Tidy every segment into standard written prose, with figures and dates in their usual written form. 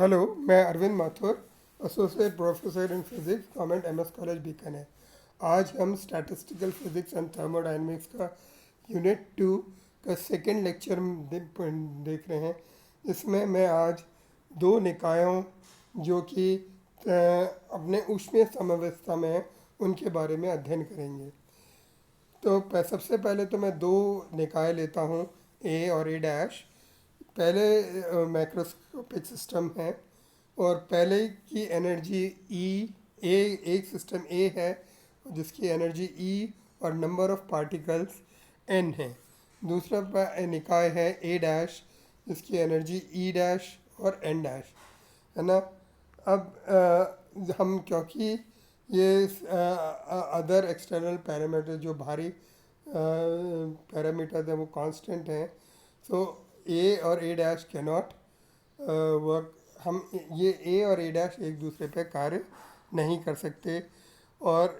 Hello, मैं Arvind Mathur, associate professor in physics, government MS college Bikaner. आज हम स्टैटिस्टिकल फिजिक्स एंड थर्मोडायनेमिक्स का यूनिट 2 का सेकेंड लेक्चर देख रहे हैं। इसमें मैं आज दो निकायों जो कि अपने ऊष्मीय समवस्था में हैं उनके बारे में अध्ययन करेंगे। तो सबसे पहले तो मैं दो निकाय लेता हूँ, ए और ए डैश। पहले मैक्रोस्कोपिक सिस्टम है और पहले की एनर्जी ई, ए एक सिस्टम ए है जिसकी एनर्जी ई और नंबर ऑफ पार्टिकल्स एन है। दूसरा निकाय है ए डैश जिसकी एनर्जी ई डैश और एन डैश है ना। अब हम क्योंकि ये अदर एक्सटर्नल पैरामीटर जो भारी पैरामीटर हैं वो कांस्टेंट हैं, सो ए और ए डैश कैन नॉट वर्क। हम ये ए और ए डैश एक दूसरे पे कार्य नहीं कर सकते। और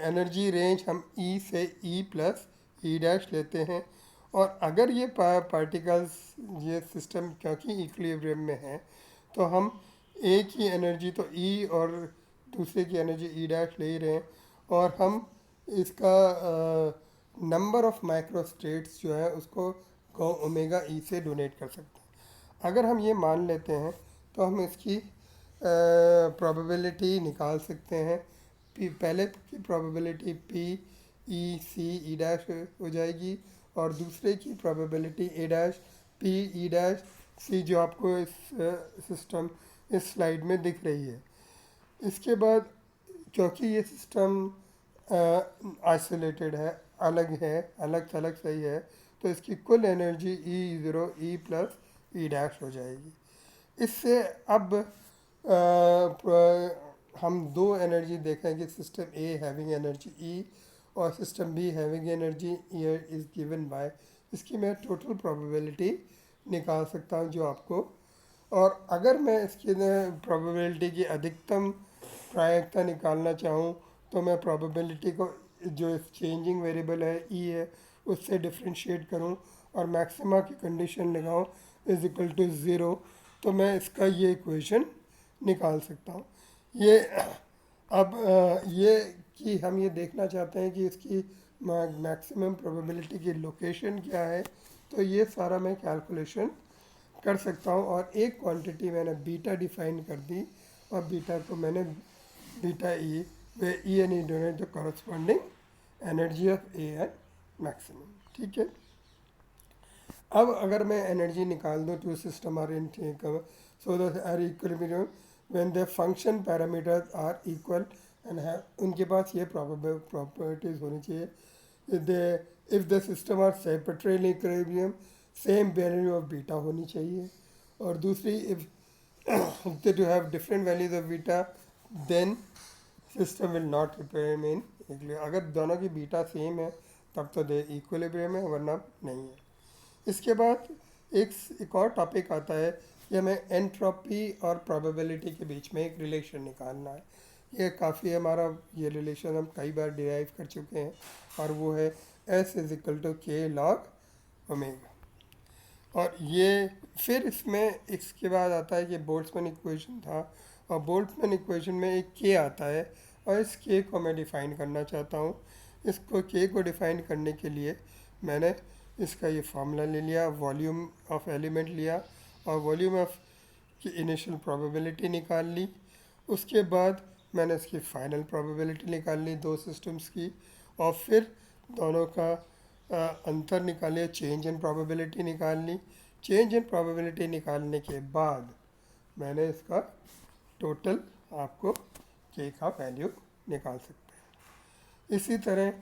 एनर्जी रेंज हम ई से ई प्लस ई डैश लेते हैं। और अगर ये पार्टिकल्स, ये सिस्टम क्योंकि इक्विलिब्रियम में है, तो हम ए की एनर्जी तो ई और दूसरे की एनर्जी ई डैश ले ही रहे हैं, और हम इसका नंबर ऑफ माइक्रो स्टेट्स जो है उसको ओमेगा ई से डोनेट कर सकते हैं। अगर हम ये मान लेते हैं तो हम इसकी प्रोबेबिलिटी निकाल सकते हैं। पहले की probability P E C E dash हो जाएगी और दूसरे की probability A dash P E dash C, जो आपको इस सिस्टम इस स्लाइड में दिख रही है। इसके बाद क्योंकि ये सिस्टम आइसोलेटेड है, अलग थलग सही है, तो इसकी कुल energy E zero E plus E dash हो जाएगी। इससे अब हम दो एनर्जी देखें कि system A having energy E और system B having energy E is given by, इसकी मैं टोटल प्रोबेबिलिटी निकाल सकता हूँ जो आपको। और अगर मैं इसकी प्रोबेबिलिटी की अधिकतम प्रायिकता निकालना चाहूँ तो मैं प्रोबेबिलिटी को जो चेंजिंग वेरिएबल है ई है उससे डिफ्रेंशिएट करूँ और मैक्सिमा की कंडीशन लगाऊँ इज इक्वल टू ज़ीरो, तो मैं इसका ये इक्वेशन निकाल सकता हूँ। ये अब ये कि हम ये देखना चाहते हैं कि इसकी मैक्सिमम प्रोबेबिलिटी की लोकेशन क्या है, तो ये सारा मैं कैलकुलेशन कर सकता हूँ। और एक क्वांटिटी मैंने बीटा डिफाइन कर दी और बीटा को मैंने beta E, where E N E denote the corresponding energy of a N maximum. ठीक है। अब अगर मैं एनर्जी निकाल दूँ two system are in so that are equilibrium when the function parameters are equal and have, उनके पास ये प्रॉपर्टीज होनी चाहिए। If the system are separately equilibrium, same value of beta होनी चाहिए। और दूसरी, if they to have different values of beta, then system will not remain equilibrium। अगर दोनों की बीटा सेम है तब तो दे इक्विलिब्रियम है, वरना नहीं है। इसके बाद एक और टॉपिक आता है कि हमें एंट्रोपी और प्रोबेबिलिटी के बीच में एक रिलेशन निकालना है। ये काफ़ी हमारा ये रिलेशन हम कई बार डिराइव कर चुके हैं, और वो है एस इज इक्वल टू के लॉग ओमेगा। और ये फिर इसमें इसके बाद आता है कि बोल्ट्जमैन इक्वेशन था, और बोल्ट्जमैन इक्वेशन में एक के आता है, और इस के को मैं डिफ़ाइन करना चाहता हूँ। इसको के को डिफ़ाइन करने के लिए मैंने इसका ये फार्मूला ले लिया, वॉल्यूम ऑफ एलिमेंट लिया और वॉल्यूम ऑफ की इनिशियल प्रोबेबिलिटी निकाल ली। उसके बाद मैंने इसकी फाइनल प्रोबेबिलिटी निकाल ली दो सिस्टम्स की, और फिर दोनों का अंतर निकालिए, चेंज इन प्रोबेबिलिटी निकाल ली। चेंज इन प्रोबेबिलिटी निकालने के बाद मैंने इसका टोटल आपको के का वैल्यू निकाल सकते हैं। इसी तरह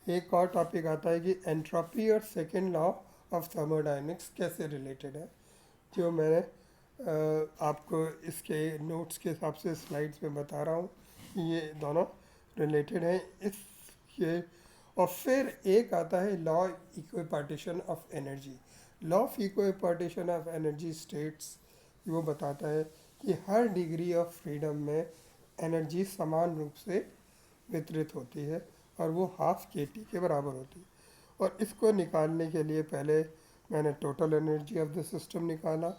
एक और टॉपिक आता है कि एंट्रोपी और सेकेंड लॉ ऑफ थर्मोडायनेमिक्स कैसे रिलेटेड है, जो मैंने आपको इसके नोट्स के हिसाब से स्लाइड्स में बता रहा हूँ कि ये दोनों रिलेटेड हैं इसके। और फिर एक आता है law equipartition of energy. Law of equipartition of energy states वो बताता है कि हर डिग्री ऑफ फ्रीडम में एनर्जी समान रूप से वितरित होती है और वो हाफ के टी के बराबर होती है। और इसको निकालने के लिए पहले मैंने total energy of the system निकाला,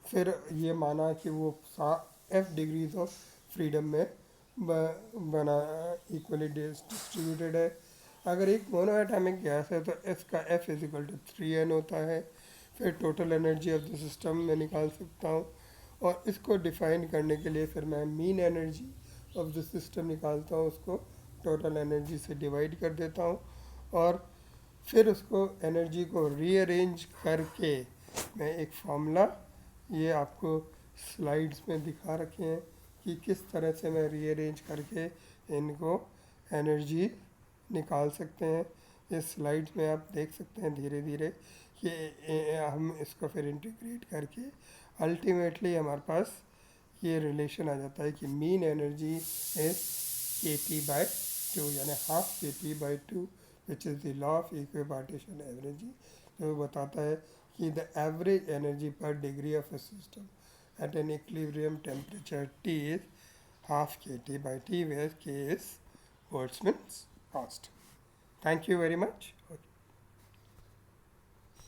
फिर ये माना कि वो एफ डिग्रीज ऑफ फ्रीडम में बना इक्वली डिस्ट्रीब्यूटेड है। अगर एक मोनो एटॉमिक गैस है तो इसका F is equal to 3n होता है। फिर total energy of the system में निकाल सकता हूँ, और इसको डिफाइन करने के लिए फिर मैं mean energy of the system निकालता हूँ, उसको टोटल एनर्जी से डिवाइड कर देता हूँ, और फिर उसको एनर्जी को रीअरेंज करके मैं एक फार्मूला, ये आपको स्लाइड्स में दिखा रखे हैं कि किस तरह से मैं रीअरेंज करके इनको एनर्जी निकाल सकते हैं। इस स्लाइड्स में आप देख सकते हैं धीरे धीरे कि हम इसको फिर इंटीग्रेट करके अल्टीमेटली हमारे पास ये रिलेशन आ जाता है कि मीन एनर्जी इज kT/2, यानी half kT/2, which is the law of equipartition energy, जो बताता है कि द एवरेज एनर्जी पर degree of a system at an equilibrium temperature T is half kT/T, where K is Boltzmann's constant. Thank you very much.